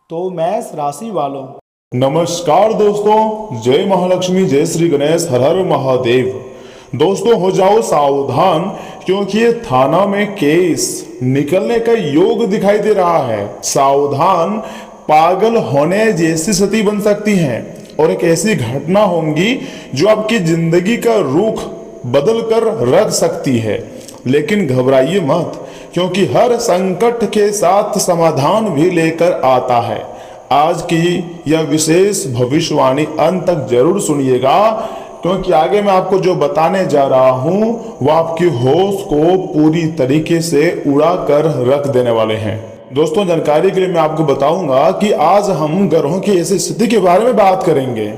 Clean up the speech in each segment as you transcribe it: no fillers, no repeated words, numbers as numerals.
तो मैष राशि वालों, नमस्कार दोस्तों, जय महालक्ष्मी, जय श्री गणेश, हर हर महादेव। दोस्तों हो जाओ सावधान, क्योंकि ये थाना में केस निकलने का योग दिखाई दे रहा है। सावधान, पागल होने जैसी स्थिति बन सकती है और एक ऐसी घटना होंगी जो आपकी जिंदगी का रुख बदल कर रख सकती है। लेकिन घबराइए मत, क्योंकि हर संकट के साथ समाधान भी लेकर आता है। आज की यह विशेष भविष्यवाणी अंत तक जरूर सुनिएगा, क्योंकि आगे मैं आपको जो बताने जा रहा हूं वह आपकी होश को पूरी तरीके से उड़ा कर रख देने वाले हैं। दोस्तों, जानकारी के लिए मैं आपको बताऊंगा कि आज हम ग्रहों की ऐसी स्थिति के बारे में बात करेंगे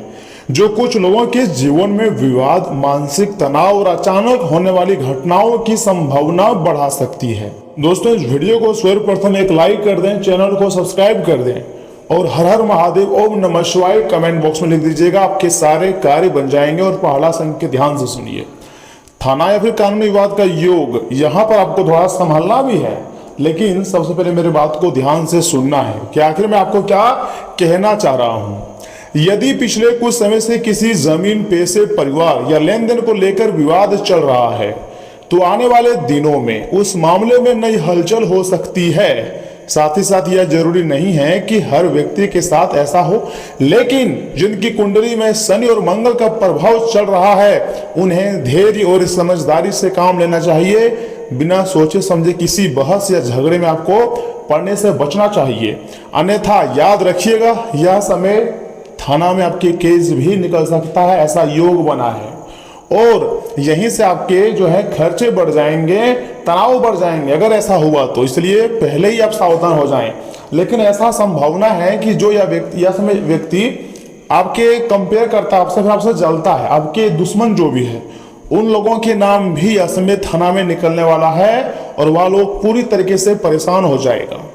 जो कुछ लोगों के जीवन में विवाद, मानसिक तनाव और अचानक होने वाली घटनाओं की संभावना बढ़ा सकती है। दोस्तों, इस वीडियो को सर्वप्रथम एक लाइक कर दें, चैनल को सब्सक्राइब कर दें और हर हर महादेव ओम नमः शिवाय कमेंट बॉक्स में लिख दीजिएगा। आपके सारे कार्य बन जाएंगे। और पहला संकेत ध्यान से सुनिए। थाना या फिर कानूनी विवाद का योग, यहाँ पर आपको थोड़ा संभालना भी है, लेकिन सबसे पहले मेरी बात को ध्यान से सुनना है कि आखिर मैं आपको क्या कहना चाह रहा हूँ। यदि पिछले कुछ समय से किसी जमीन, पैसे, परिवार या लेन देन को लेकर विवाद चल रहा है, तो आने वाले दिनों में उस मामले में नई हलचल हो सकती है। साथ ही साथ यह जरूरी नहीं है कि हर व्यक्ति के साथ ऐसा हो, लेकिन जिनकी कुंडली में शनि और मंगल का प्रभाव चल रहा है उन्हें धैर्य और समझदारी से काम लेना चाहिए। बिना सोचे समझे किसी बहस या झगड़े में आपको पड़ने से बचना चाहिए, अन्यथा याद रखिएगा यह समय थाना में आपके केस भी निकल सकता है। ऐसा योग बना है और यहीं से आपके जो है खर्चे बढ़ जाएंगे, तनाव बढ़ जाएंगे अगर ऐसा हुआ तो। इसलिए पहले ही आप सावधान हो जाएं। लेकिन ऐसा संभावना है कि जो यह व्यक्ति आपके कंपेयर करता है आपसे, फिर आपसे जलता है, आपके दुश्मन जो भी है, उन लोगों के नाम भी असमय थाना में निकलने वाला है और वह लोग पूरी तरीके से परेशान हो जाएगा।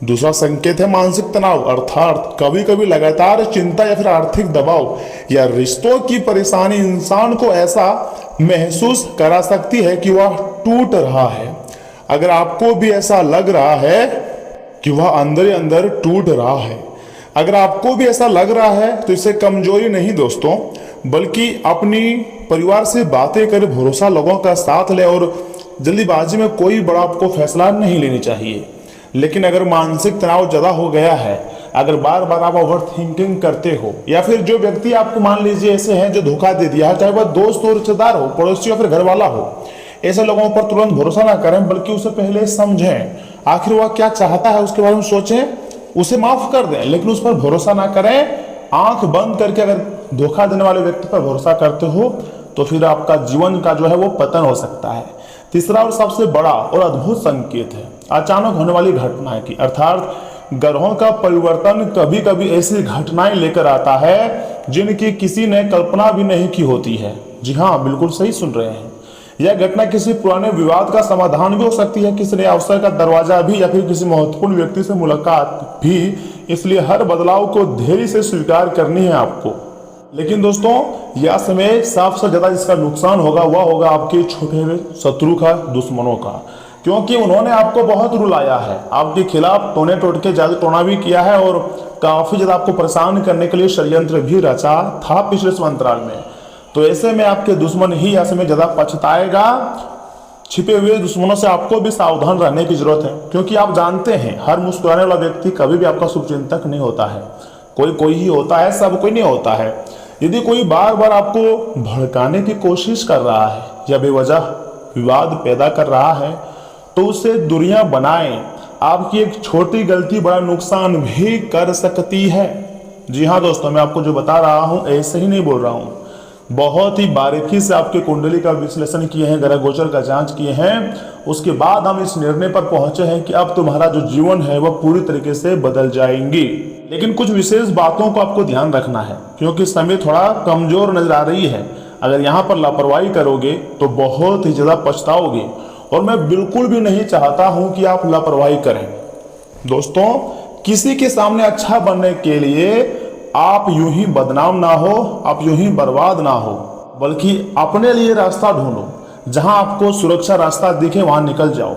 दूसरा संकेत है मानसिक तनाव, अर्थात कभी कभी लगातार चिंता या फिर आर्थिक दबाव या रिश्तों की परेशानी इंसान को ऐसा महसूस करा सकती है कि वह टूट रहा है। अगर आपको भी ऐसा लग रहा है कि वह अंदर ही अंदर टूट रहा है, अगर आपको भी ऐसा लग रहा है तो इसे कमजोरी नहीं दोस्तों, बल्कि अपनी परिवार से बातें कर भरोसा, लोगों का साथ ले और जल्दीबाजी में कोई बड़ा आपको फैसला नहीं लेनी चाहिए। लेकिन अगर मानसिक तनाव ज़्यादा हो गया है, अगर बार बार आप ओवर थिंकिंग करते हो, या फिर जो व्यक्ति आपको मान लीजिए ऐसे हैं जो धोखा दे दिया है, चाहे वह दोस्त हो, रिश्तेदार हो, पड़ोसी हो, फिर घर वाला हो, ऐसे लोगों पर तुरंत भरोसा ना करें, बल्कि उसे पहले समझें, आखिर वह क्या चाहता है उसके बारे में सोचें, उसे माफ कर दें, लेकिन उस पर भरोसा ना करें। आंख बंद करके अगर धोखा देने वाले व्यक्ति पर भरोसा करते हो तो फिर आपका जीवन का जो है वो पतन हो सकता है। तीसरा और सबसे बड़ा और अद्भुत संकेत है अचानक होने वाली घटनाएं की, अर्थात ग्रहों का परिवर्तन कभी कभी ऐसी घटनाएं लेकर आता है जिनकी किसी ने कल्पना भी नहीं की होती है। जी हाँ, बिल्कुल सही सुन रहे हैं। यह घटना किसी पुराने विवाद का समाधान भी हो सकती है, किसी नए अवसर का दरवाजा भी, या फिर किसी महत्वपूर्ण व्यक्ति से मुलाकात भी। इसलिए हर बदलाव को धैर्य से स्वीकार करनी है आपको। लेकिन दोस्तों, यह समय सबसे ज्यादा जिसका नुकसान होगा वह होगा आपके छोटे शत्रु का, दुश्मनों का, क्योंकि उन्होंने आपको बहुत रुलाया है, आपके खिलाफ टोने टोटके जादू टोना भी किया है और काफी ज्यादा आपको परेशान करने के लिए षड्यंत्र भी रचा था पिछले अंतराल में। तो ऐसे में आपके दुश्मन ही ऐसे में ज्यादा पछताएगा। छिपे हुए दुश्मनों से आपको भी सावधान रहने की जरूरत है, क्योंकि आप जानते हैं हर मुस्कुराने वाला व्यक्ति कभी भी आपका शुभचिंतक नहीं होता है। कोई ही होता है, सब कोई नहीं होता है। यदि कोई बार बार आपको भड़काने की कोशिश कर रहा है या बेवजह विवाद पैदा कर रहा है तो उससे दूरियां बनाएं। आपकी एक छोटी गलती बड़ा नुकसान भी कर सकती है। जी हाँ दोस्तों, मैं आपको जो बता रहा हूं ऐसे ही नहीं बोल रहा हूं, बहुत ही बारीकी से आपके कुंडली का विश्लेषण किए हैं, ग्रह गोचर का जांच किए हैं, उसके बाद हम इस निर्णय पर पहुंचे हैं कि अब तुम्हारा जो जीवन है वह पूरी तरीके से बदल जाएंगी। लेकिन कुछ विशेष बातों को आपको ध्यान रखना है, क्योंकि समय थोड़ा कमजोर नजर आ रही है। अगर यहाँ पर लापरवाही करोगे तो बहुत ही ज्यादा पछताओगे, और मैं बिल्कुल भी नहीं चाहता हूं कि आप लापरवाही करें। दोस्तों, किसी के सामने अच्छा बनने के लिए आप यूं ही बदनाम ना हो, आप यूं ही बर्बाद ना हो, बल्कि अपने लिए रास्ता ढूंढो। जहां आपको सुरक्षा रास्ता दिखे वहां निकल जाओ।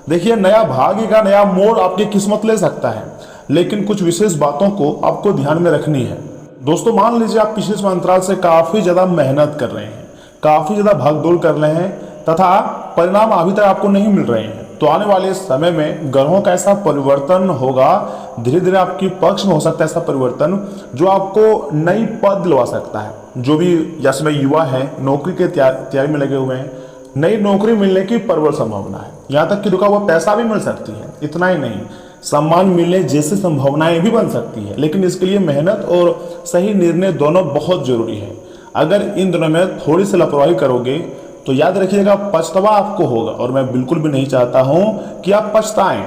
देखिए, नया भाग्य का नया मोड़ आपकी किस्मत ले सकता है। लेकिन कुछ विशेष बातों को आपको ध्यान में रखनी है। दोस्तों मान लीजिए आप पिछले समय अंतराल से काफ़ी ज़्यादा मेहनत कर रहे हैं, काफ़ी ज़्यादा भागदौड़ कर रहे हैं तथा परिणाम अभी तक आपको नहीं मिल रहे हैं, तो आने वाले समय में ग्रहों का ऐसा परिवर्तन होगा, धीरे धीरे आपके पक्ष में हो सकता है ऐसा परिवर्तन जो आपको नई पद दिलवा सकता है। जो भी या समय युवा है, नौकरी के तैयारी में लगे हुए हैं, नई नौकरी मिलने की प्रबल संभावना है। यहाँ तक कि रुका हुआ पैसा भी मिल सकती है। इतना ही नहीं, सम्मान मिलने जैसी संभावनाएं भी बन सकती है, लेकिन इसके लिए मेहनत और सही निर्णय दोनों बहुत जरूरी है। अगर इन दोनों में थोड़ी सी लापरवाही करोगे तो याद रखिएगा पछतावा आपको होगा, और मैं बिल्कुल भी नहीं चाहता हूं कि आप पछताएं,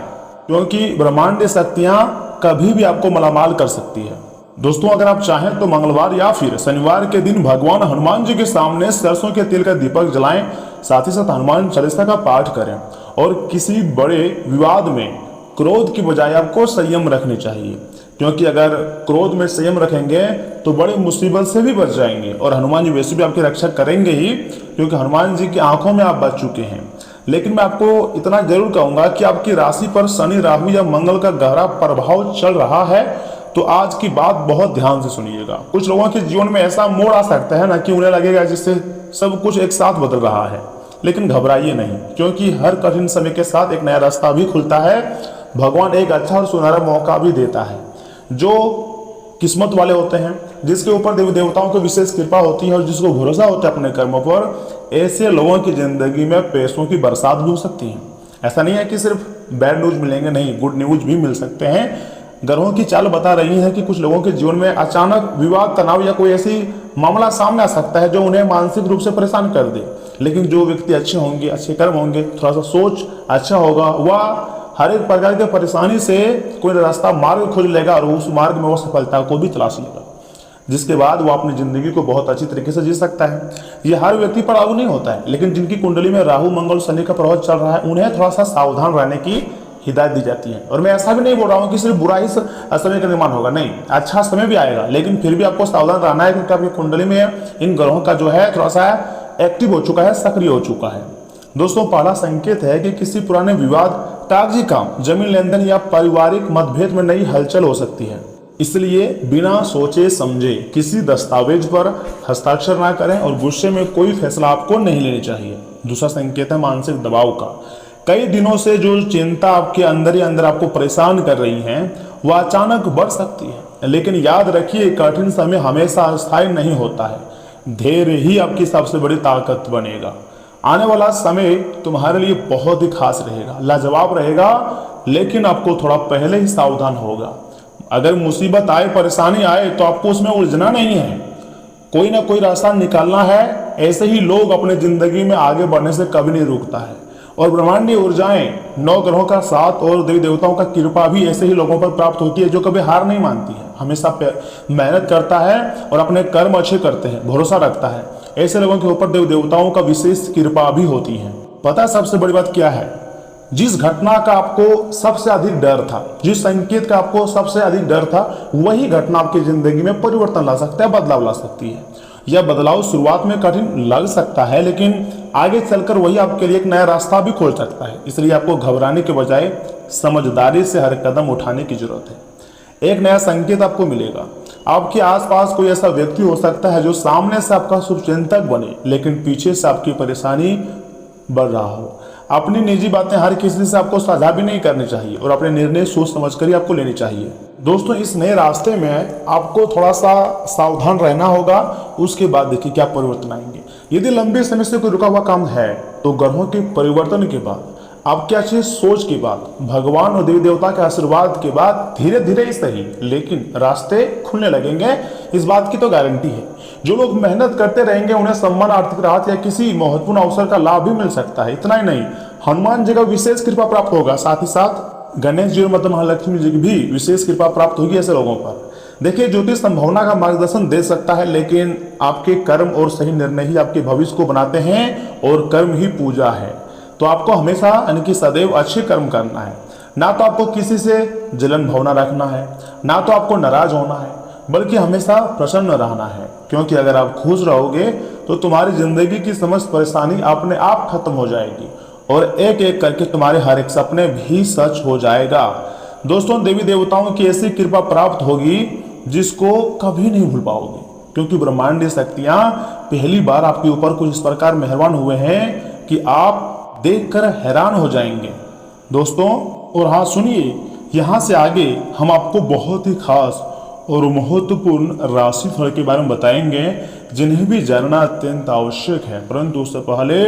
क्योंकि ब्रह्मांडीय शक्तियां कभी भी आपको मालामाल कर सकती है। दोस्तों अगर आप चाहें तो मंगलवार या फिर शनिवार के दिन भगवान हनुमान जी के सामने सरसों के तेल का दीपक जलाएं, साथ ही साथ हनुमान चालीसा का पाठ करें, और किसी बड़े विवाद में क्रोध की बजाय आपको संयम रखनी चाहिए, क्योंकि अगर क्रोध में संयम रखेंगे तो बड़ी मुसीबत से भी बच जाएंगे, और हनुमान जी वैसे भी आपकी रक्षा करेंगे ही, क्योंकि हनुमान जी की आंखों में आप बच चुके हैं। लेकिन मैं आपको इतना जरूर कहूंगा कि आपकी राशि पर शनि, राहु या मंगल का गहरा प्रभाव चल रहा है, तो आज की बात बहुत ध्यान से सुनिएगा। कुछ लोगों के जीवन में ऐसा मोड़ आ सकता है ना कि उन्हें लगेगा जिससे सब कुछ एक साथ बदल रहा है, लेकिन घबराइए नहीं, क्योंकि हर कठिन समय के साथ एक नया रास्ता भी खुलता है। भगवान एक अच्छा और सुनहरा मौका भी देता है। जो किस्मत वाले होते हैं, जिसके ऊपर देवी देवताओं की विशेष कृपा होती है और जिसको भरोसा होता है अपने कर्मों पर, ऐसे लोगों की जिंदगी में पैसों की बरसात भी हो सकती है। ऐसा नहीं है कि सिर्फ बैड न्यूज मिलेंगे, नहीं, गुड न्यूज भी मिल सकते हैं। ग्रहों की चाल बता रही है कि कुछ लोगों के जीवन में अचानक विवाद, तनाव या कोई ऐसी मामला सामने आ सकता है जो उन्हें मानसिक रूप से परेशान कर दे। लेकिन जो व्यक्ति अच्छे होंगे, अच्छे कर्म होंगे, थोड़ा सा सोच अच्छा होगा, वह हर एक प्रकार की परेशानी से कोई रास्ता, मार्ग खोज लेगा और उस मार्ग में वो सफलता को भी तलाश लेगा, जिसके बाद वो अपनी जिंदगी को बहुत अच्छी तरीके से जी सकता है। ये हर व्यक्ति पर लागू नहीं होता है, लेकिन जिनकी कुंडली में राहु, मंगल, शनि का प्रभाव चल रहा है, उन्हें थोड़ा सा सावधान रहने की हिदायत दी जाती है। और मैं ऐसा भी नहीं बोल रहा हूँ कि सिर्फ बुरा ही समय का निर्माण होगा, नहीं, अच्छा समय भी आएगा, लेकिन फिर भी आपको सावधान रहना है, क्योंकि आपकी कुंडली में इन ग्रहों का जो है थोड़ा सा एक्टिव हो चुका है, सक्रिय हो चुका है। दोस्तों पहला संकेत है कि किसी पुराने विवाद, कागजी काम, जमीन लेन देन या पारिवारिक मतभेद में नई हलचल हो सकती है। इसलिए बिना सोचे समझे किसी दस्तावेज पर हस्ताक्षर ना करें और गुस्से में कोई फैसला आपको नहीं लेनी चाहिए। दूसरा संकेत है मानसिक दबाव का। कई दिनों से जो चिंता आपके अंदर ही अंदर आपको परेशान कर रही है, वह अचानक बढ़ सकती है। लेकिन याद रखिए कठिन समय हमेशा अस्थायी नहीं होता है। धैर्य ही आपकी सबसे बड़ी ताकत बनेगा। आने वाला समय तुम्हारे लिए बहुत ही खास रहेगा, लाजवाब रहेगा, लेकिन आपको थोड़ा पहले ही सावधान होगा। अगर मुसीबत आए, परेशानी आए, तो आपको उसमें उलझना नहीं है, कोई ना कोई रास्ता निकालना है। ऐसे ही लोग अपने जिंदगी में आगे बढ़ने से कभी नहीं रुकता है। और ब्रह्मांडीय ऊर्जाएं, 9 ग्रहों का साथ और देवी देवताओं का कृपा भी ऐसे ही लोगों पर प्राप्त होती है जो कभी हार नहीं मानती है, हमेशा मेहनत करता है और अपने कर्म अच्छे करते हैं, भरोसा रखता है। ऐसे लोगों के ऊपर देवी देवताओं का विशेष कृपा भी होती है। पता है सबसे बड़ी बात क्या है? जिस घटना का आपको सबसे अधिक डर था, जिस संकेत का आपको सबसे अधिक डर था, वही घटना आपकी जिंदगी में परिवर्तन ला सकता है, बदलाव ला सकती है। यह बदलाव शुरुआत में कठिन लग सकता है, लेकिन आगे चलकर वही आपके लिए एक नया रास्ता भी खोल सकता है। इसलिए आपको घबराने के बजाय समझदारी से हर कदम उठाने की जरूरत है। एक नया संकेत आपको मिलेगा। आपके आसपास कोई ऐसा व्यक्ति हो सकता है जो सामने से आपका शुभचिंतक बने, लेकिन पीछे से आपकी परेशानी बढ़ रहा हो। अपनी निजी बातें हर किसी से आपको साझा भी नहीं करनी चाहिए और अपने निर्णय सोच समझ कर ही आपको लेने चाहिए। दोस्तों इस नए रास्ते में आपको थोड़ा सा सावधान रहना होगा। उसके बाद देखिए क्या परिवर्तन आएंगे। यदि लंबे समय से कोई रुका हुआ काम है, तो ग्रहों के परिवर्तन के बाद, आपकी अच्छी सोच के बाद, भगवान और देवी देवता के आशीर्वाद के बाद धीरे धीरे ही सही, लेकिन रास्ते खुलने लगेंगे। इस बात की तो गारंटी है। जो लोग मेहनत करते रहेंगे उन्हें सम्मान, आर्थिक राहत या किसी महत्वपूर्ण अवसर का लाभ भी मिल सकता है। इतना ही नहीं, हनुमान जी का विशेष कृपा प्राप्त होगा, साथ ही साथ गणेश जी और माता महालक्ष्मी जी की भी विशेष कृपा प्राप्त होगी ऐसे लोगों पर। देखिए ज्योतिष संभावना का मार्गदर्शन दे सकता है, लेकिन आपके कर्म और सही निर्णय ही आपके भविष्य को बनाते हैं, और कर्म ही पूजा है। तो आपको हमेशा यानी कि सदैव अच्छे कर्म करना है। ना तो आपको किसी से जलन भावना रखना है, ना तो आपको नाराज होना है, बल्कि हमेशा प्रसन्न रहना है। क्योंकि अगर आप खुश रहोगे तो तुम्हारी जिंदगी की समस्त परेशानी अपने आप खत्म हो जाएगी और एक एक करके तुम्हारे हर एक सपने भी सच हो जाएगा। दोस्तों देवी देवताओं की ऐसी कृपा प्राप्त होगी जिसको कभी नहीं भूल पाओगे, क्योंकि ब्रह्मांडीय शक्तियां पहली बार आपके ऊपर कुछ इस प्रकार मेहरबान हुए हैं कि आप देखकर हैरान हो जाएंगे दोस्तों। और हाँ सुनिए, यहाँ से आगे हम आपको बहुत ही खास और महत्वपूर्ण राशि फल के बारे में बताएंगे जिन्हें भी जानना अत्यंत आवश्यक है। परंतु उससे पहले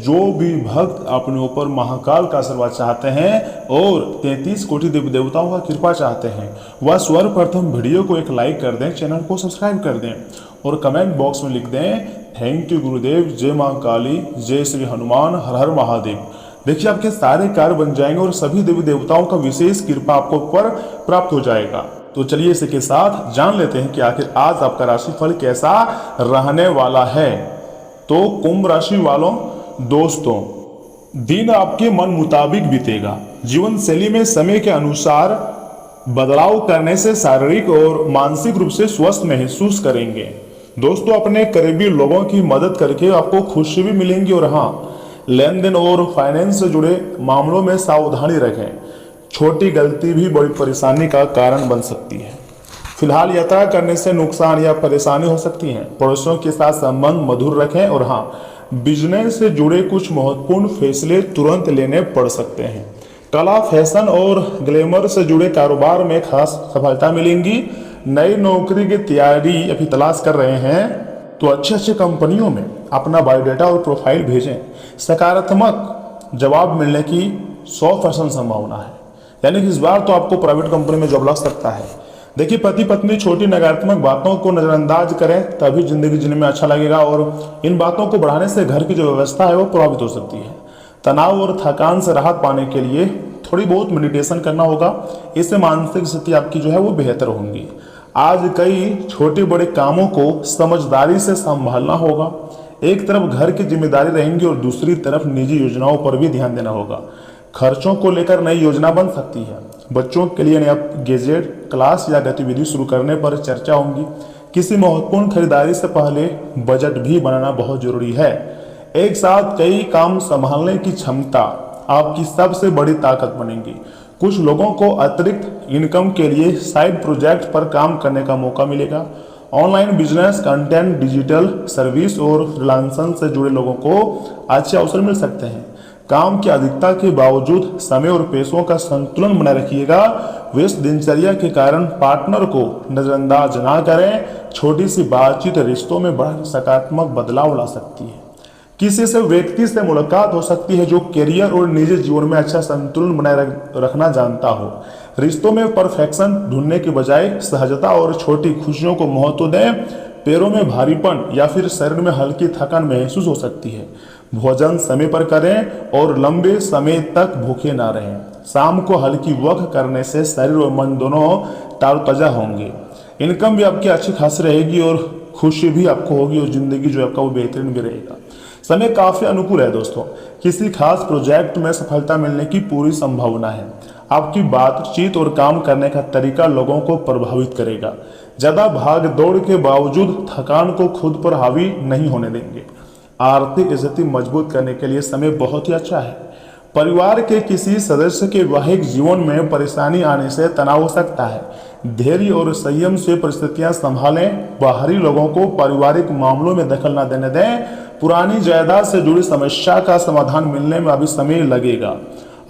जो भी भक्त अपने ऊपर महाकाल का आशीर्वाद चाहते हैं और 33 कोटि देवी देवताओं का कृपा चाहते हैं, वह सर्वप्रथम वीडियो को एक लाइक कर दें, चैनल को सब्सक्राइब कर दें और कमेंट बॉक्स में लिख दें थैंक यू गुरुदेव, जय मां काली, जय श्री हनुमान, हर हर महादेव। देखिए आपके सारे कार्य बन जाएंगे और सभी देवी देवताओं का विशेष कृपा आपको ऊपर प्राप्त हो जाएगा। तो चलिए इसी के साथ जान लेते हैं कि आखिर आज आपका राशिफल कैसा रहने वाला है। तो कुंभ राशि वालों, दोस्तों दिन आपके मन मुताबिक बीतेगा। जीवन शैली में समय के अनुसार बदलाव करने से शारीरिक और मानसिक रूप से स्वस्थ महसूस करेंगे। दोस्तों अपने करीबी लोगों की मदद करके आपको खुशी भी मिलेंगी। और हाँ, लेन देन और फाइनेंस से जुड़े मामलों में सावधानी रखें, छोटी गलती भी बड़ी परेशानी का कारण बन सकती है। फिलहाल यात्रा करने से नुकसान या परेशानी हो सकती है। पड़ोसियों के साथ संबंध मधुर रखें। और हाँ, बिजनेस से जुड़े कुछ महत्वपूर्ण फैसले तुरंत लेने पड़ सकते हैं। कला, फैशन और ग्लैमर से जुड़े कारोबार में खास सफलता मिलेंगी। नई नौकरी की तैयारी अभी तलाश कर रहे हैं तो अच्छी कंपनियों में अपना बायोडाटा और प्रोफाइल भेजें। सकारात्मक जवाब मिलने की 100% संभावना है, यानी कि इस बार तो आपको प्राइवेट कंपनी में जॉब लग सकता है। देखिए पति पत्नी छोटी नकारात्मक बातों को नजरअंदाज करें, तभी जिंदगी जीने में अच्छा लगेगा। और इन बातों को बढ़ाने से घर की जो व्यवस्था है वो प्रभावित हो सकती है। तनाव और थकान से राहत पाने के लिए थोड़ी बहुत मेडिटेशन करना होगा, इससे मानसिक स्थिति आपकी जो है वो बेहतर होंगी। आज कई छोटे बड़े कामों को समझदारी से संभालना होगा। एक तरफ घर की जिम्मेदारी रहेंगी और दूसरी तरफ निजी योजनाओं पर भी ध्यान देना होगा। खर्चों को लेकर नई योजना बन सकती है। बच्चों के लिए नया गैजेट, क्लास या गतिविधि शुरू करने पर चर्चा होगी। किसी महत्वपूर्ण खरीदारी से पहले बजट भी बनाना बहुत जरूरी है। एक साथ कई काम संभालने की क्षमता आपकी सबसे बड़ी ताकत बनेगी। कुछ लोगों को अतिरिक्त इनकम के लिए साइड प्रोजेक्ट पर काम करने का मौका मिलेगा। Online business, content, digital service और फ्रीलांसिंग से जुड़े लोगों को अच्छे अवसर मिल सकते हैं। काम की अधिकता के बावजूद समय और पैसों का संतुलन बनाए रखिएगा। व्यस्त दिनचर्या के कारण पार्टनर को नजरअंदाज ना करें। छोटी सी बातचीत रिश्तों में बड़ा सकारात्मक बदलाव ला सकती है। किसी से व्यक्ति से मुलाकात हो सकती है जो करियर और निजी जीवन में अच्छा संतुलन बनाए रखना जानता हो। रिश्तों में परफेक्शन ढूंढने के बजाय सहजता और छोटी खुशियों को महत्व दें। पैरों में भारीपन या फिर शरीर में हल्की थकान महसूस हो सकती है। भोजन समय पर करें और लंबे समय तक भूखे ना रहें। शाम को हल्की वॉक करने से शरीर और मन दोनों तरोताजा होंगे। इनकम भी आपकी अच्छी खासी रहेगी और खुशी भी आपको होगी और जिंदगी जो आपका वो बेहतरीन भी रहेगा। समय काफी अनुकूल है दोस्तों। किसी खास प्रोजेक्ट में सफलता मिलने की पूरी संभावना है। आपकी बातचीत और काम करने का तरीका लोगों को प्रभावित करेगा। ज्यादा भाग दौड़ के बावजूद थकान को खुद पर हावी नहीं होने देंगे। आर्थिक स्थिति मजबूत करने के लिए समय बहुत ही अच्छा है। परिवार के किसी सदस्य के वैवाहिक जीवन में परेशानी आने से तनाव हो सकता है। धैर्य और संयम से परिस्थितियां संभालें। बाहरी लोगों को पारिवारिक मामलों में दखल न देने दें। पुरानी जायदाद से जुड़ी समस्या का समाधान मिलने में अभी समय लगेगा।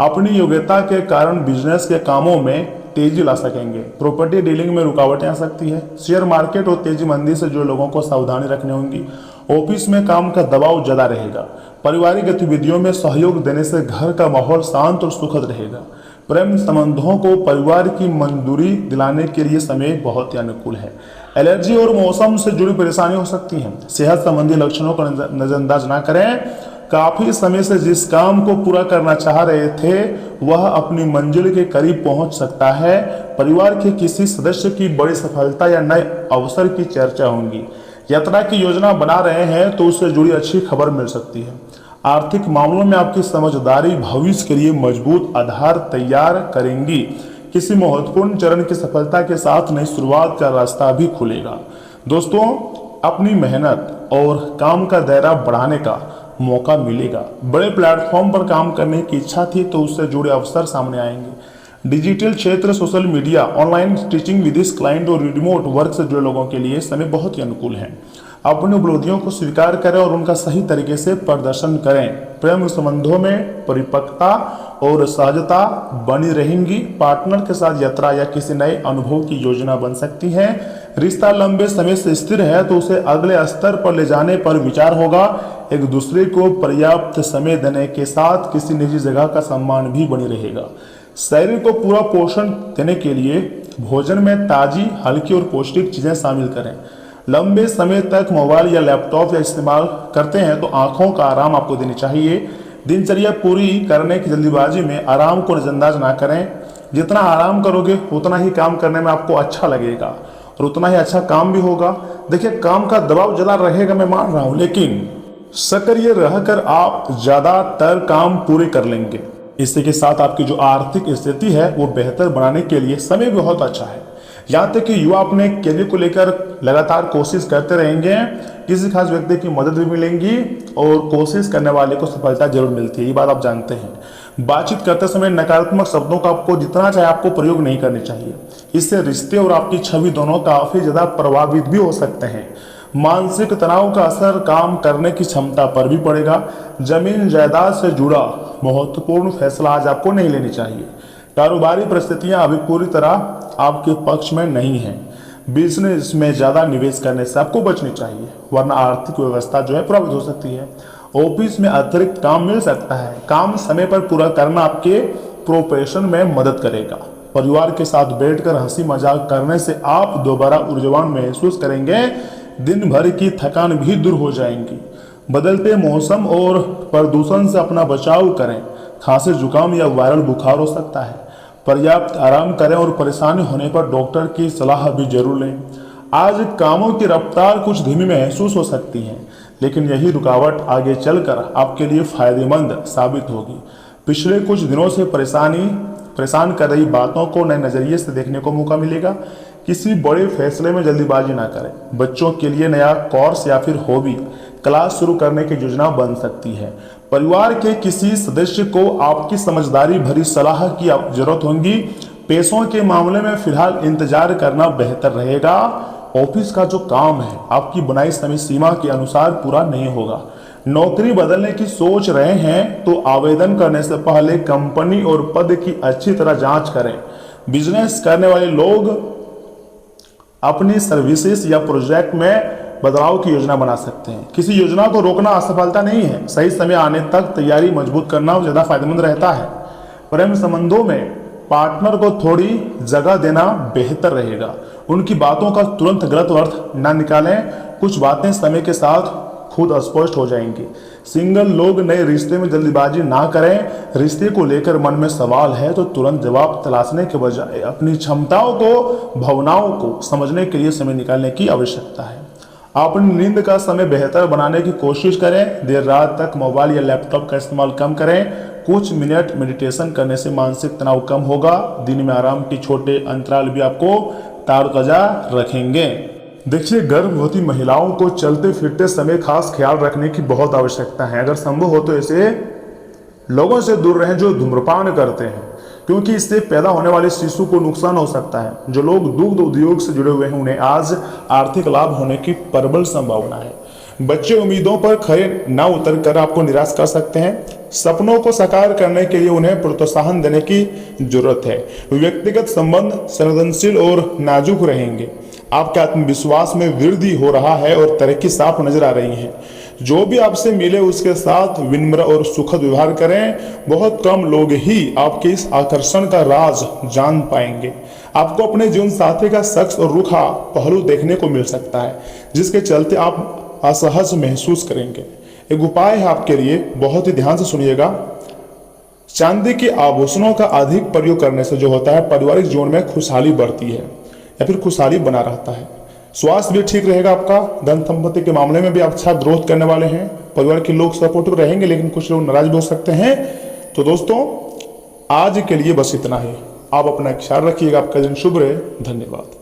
अपनी योग्यता के कारण बिजनेस के कामों में तेजी ला सकेंगे। प्रॉपर्टी डीलिंग में रुकावटें आ सकती है। शेयर मार्केट और तेजी मंदी से जुड़े लोगों को सावधानी रखनी होगी। ऑफिस में काम का दबाव ज्यादा रहेगा। पारिवारिक गतिविधियों में सहयोग देने से घर का माहौल शांत और सुखद रहेगा। प्रेम संबंधों को परिवार की मंजूरी दिलाने के लिए समय बहुत ही अनुकूल है। एलर्जी और मौसम से जुड़ी परेशानी हो सकती है। सेहत संबंधी लक्षणों को नजरअंदाज ना करें। काफी समय से जिस काम को पूरा करना चाह रहे थे वह अपनी मंजिल के करीब पहुंच सकता है। परिवार के किसी सदस्य की बड़ी सफलता या नए अवसर की चर्चा होगी। यात्रा की योजना बना रहे हैं तो उससे जुड़ी अच्छी खबर मिल सकती है। आर्थिक मामलों में आपकी समझदारी भविष्य के लिए मजबूत आधार तैयार करेंगी। किसी महत्वपूर्ण चरण की सफलता के साथ नई शुरुआत का रास्ता भी खुलेगा। दोस्तों अपनी मेहनत और काम का दायरा बढ़ाने का मौका मिलेगा। बड़े प्लेटफॉर्म पर काम करने की इच्छा थी तो उससे जुड़े अवसर सामने आएंगे। डिजिटल क्षेत्र, सोशल मीडिया, ऑनलाइन टीचिंग विदेश क्लाइंट और रिमोट वर्क से जुड़े लोगों के लिए समय बहुत ही अनुकूल है। अपनी उपलब्धियों को स्वीकार करें और उनका सही तरीके से प्रदर्शन करें। प्रेम संबंधों में परिपक्वता और सहजता बनी रहेंगी। पार्टनर के साथ यात्रा या किसी नए अनुभव की योजना बन सकती है। रिश्ता लंबे समय से स्थिर है तो उसे अगले स्तर पर ले जाने पर विचार होगा। एक दूसरे को पर्याप्त समय देने के साथ किसी निजी जगह का सम्मान भी बनी रहेगा। शरीर को पूरा पोषण देने के लिए भोजन में ताजी, हल्की और पौष्टिक चीजें शामिल करें। लंबे समय तक मोबाइल या लैपटॉप या इस्तेमाल करते हैं तो आंखों का आराम आपको देनी चाहिए। दिनचर्या पूरी करने की जल्दीबाजी में आराम को नजरअंदाज ना करें। जितना आराम करोगे उतना ही काम करने में आपको अच्छा लगेगा और उतना ही अच्छा काम भी होगा। देखिए, काम का दबाव ज़्यादा रहेगा, मैं मान रहा हूँ, लेकिन सक्रिय रहकर आप ज़्यादातर काम पूरे कर लेंगे। इसी के साथ आपकी जो आर्थिक स्थिति है वो बेहतर बनाने के लिए समय बहुत अच्छा है। यहाँ तक कि युवा अपने करियर को लेकर लगातार कोशिश करते रहेंगे। किसी खास व्यक्ति की मदद भी मिलेंगी और कोशिश करने वाले को सफलता जरूर मिलती है, ये बात आप जानते हैं। बातचीत करते समय नकारात्मक शब्दों का आपको जितना चाहे आपको प्रयोग नहीं करने चाहिए। इससे रिश्ते और आपकी छवि दोनों काफी ज्यादा प्रभावित भी हो सकते हैं। मानसिक तनाव का असर काम करने की क्षमता पर भी पड़ेगा। जमीन जायदाद से जुड़ा महत्वपूर्ण फैसला आज आपको नहीं लेनी चाहिए। कारोबारी परिस्थितियां अभी पूरी तरह आपके पक्ष में नहीं है। बिजनेस में ज्यादा निवेश करने से आपको बचनी चाहिए, वरना आर्थिक व्यवस्था जो है प्रभावित हो सकती है। ऑफिस में अतिरिक्त काम मिल सकता है। काम समय पर पूरा करना आपके प्रोफेशन में मदद करेगा। परिवार के साथ बैठकर हंसी मजाक करने से आप दोबारा ऊर्जावान महसूस करेंगे। दिन भर की थकान भी दूर हो जाएंगी। बदलते मौसम और प्रदूषण से अपना बचाव करें। खांसी, जुकाम या वायरल बुखार हो सकता है। पर्याप्त आराम करें और परेशानी होने पर डॉक्टर की सलाह भी जरूर लें। आज कामों की रफ्तार कुछ धीमी महसूस हो सकती है, लेकिन यही रुकावट आगे चलकर आपके लिए फायदेमंद साबित होगी। पिछले कुछ दिनों से परेशान कर रही बातों को नए नजरिए से देखने को मौका मिलेगा। किसी बड़े फैसले में जल्दीबाजी ना करें। बच्चों के लिए नया कोर्स या फिर हॉबी क्लास शुरू करने की योजना बन सकती है। परिवार के किसी सदस्य को आपकी समझदारी भरी सलाह की जरूरत होगी। पैसों के मामले में फिलहाल इंतजार करना बेहतर रहेगा। ऑफिस का जो काम है आपकी बनाई समय सीमा के अनुसार पूरा नहीं होगा। नौकरी बदलने की सोच रहे हैं तो आवेदन करने से पहले कंपनी और पद की अच्छी तरह जांच करें। बिजनेस करने वाले लोग अपनी सर्विसेज या प्रोजेक्ट में बदलाव की योजना बना सकते हैं। किसी योजना को रोकना असफलता नहीं है। सही समय आने तक तैयारी मजबूत करना ज्यादा फायदेमंद रहता है। प्रेम संबंधों में पार्टनर को थोड़ी जगह देना बेहतर रहेगा। उनकी बातों का तुरंत गलत अर्थ ना निकालें। कुछ बातें समय के साथ खुद स्पष्ट हो जाएंगी। सिंगल लोग नए रिश्ते में जल्दीबाजी ना करें। रिश्ते को लेकर मन में सवाल है तो तुरंत जवाब तलाशने के बजाय अपनी क्षमताओं को, भावनाओं को समझने के लिए समय निकालने की आवश्यकता है। अपनी नींद का समय बेहतर बनाने की कोशिश करें। देर रात तक मोबाइल या लैपटॉप का इस्तेमाल कम करें। कुछ मिनट मेडिटेशन करने से मानसिक तनाव कम होगा। दिन में आराम की छोटे अंतराल भी आपको तारतजा रखेंगे। देखिए, गर्भवती महिलाओं को चलते फिरते समय खास ख्याल रखने की बहुत आवश्यकता है। अगर संभव हो तो ऐसे लोगों से दूर रहें जो धूम्रपान करते हैं, क्योंकि इससे पैदा होने वाले शिशु को नुकसान हो सकता है। जो लोग दुग्ध उद्योग से जुड़े हुए हैं उन्हें आज आर्थिक लाभ होने की प्रबल संभावना है। बच्चे उम्मीदों पर खरे न उतर कर आपको निराश कर सकते हैं। सपनों को साकार करने के लिए उन्हें प्रोत्साहन देने की जरूरत है। व्यक्तिगत संबंध संवेदनशील और नाजुक रहेंगे। आपके आत्मविश्वास में वृद्धि हो रहा है और तरक्की साफ नजर आ रही है। जो भी आपसे मिले उसके साथ विनम्र और सुखद व्यवहार करें। बहुत कम लोग ही आपके इस आकर्षण का राज जान पाएंगे। आपको अपने जीवन साथी का शख्स और रूखा पहलू देखने को मिल सकता है, जिसके चलते आप असहज महसूस करेंगे। एक उपाय है आपके लिए, बहुत ही ध्यान से सुनिएगा। चांदी के आभूषणों का अधिक प्रयोग करने से जो होता है, पारिवारिक जीवन में खुशहाली बढ़ती है या फिर खुशहाली बना रहता है। स्वास्थ्य भी ठीक रहेगा आपका। धन संपत्ति के मामले में भी आप अच्छा ग्रोथ करने वाले हैं। परिवार के लोग सपोर्टिव रहेंगे, लेकिन कुछ लोग नाराज भी हो सकते हैं। तो दोस्तों, आज के लिए बस इतना ही। आप अपना ख्याल रखिएगा। आपका दिन शुभ रहे। धन्यवाद।